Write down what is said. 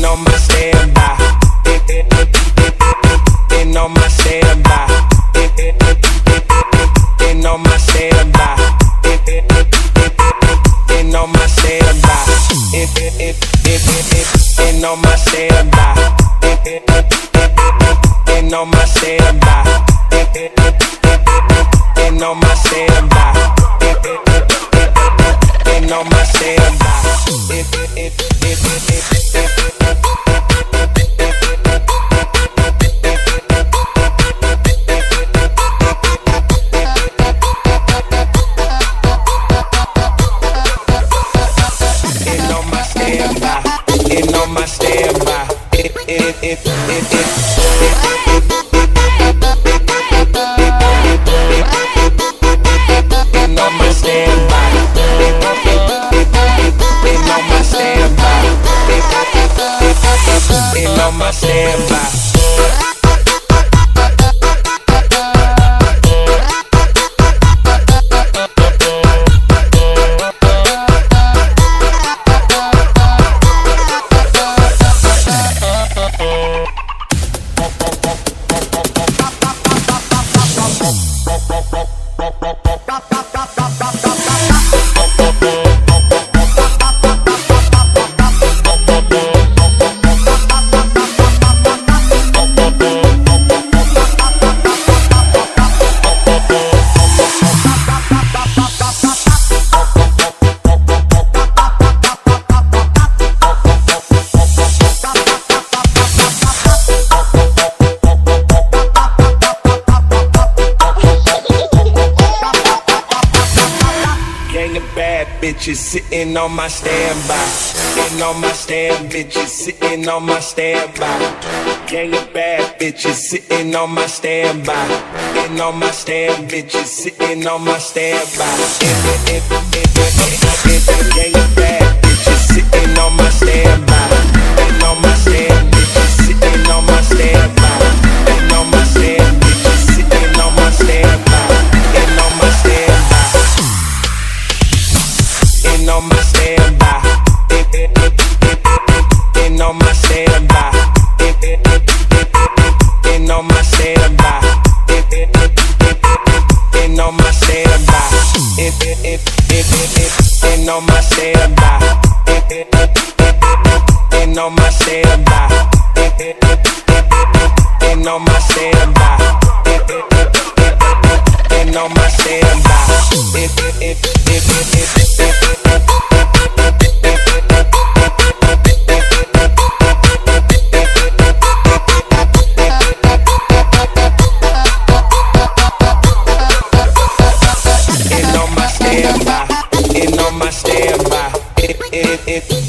on my standby. Been on my standby. Been on my standby. Been on my standby. Been on my standby. Been on my standby. Been on my standby. Been on my standby. Bitches sitting on my standby. Sitting on my stand, bitches sitting on my standby. Gang of bad bitches sitting on my standby. Sitting on my stand, bitches sitting on my standby. Gang of bad bitches sitting on my standby. Sitting on my stand, bitches sitting on my standby. Sitting on my stand, bitches sitting on my standby. Sitting on my standby. Been on my standby. Been on my standby. Been on my standby. Been on my standby. Been on my standby. Been on my standby. Been on my standby. Been on my standby. In on my standby.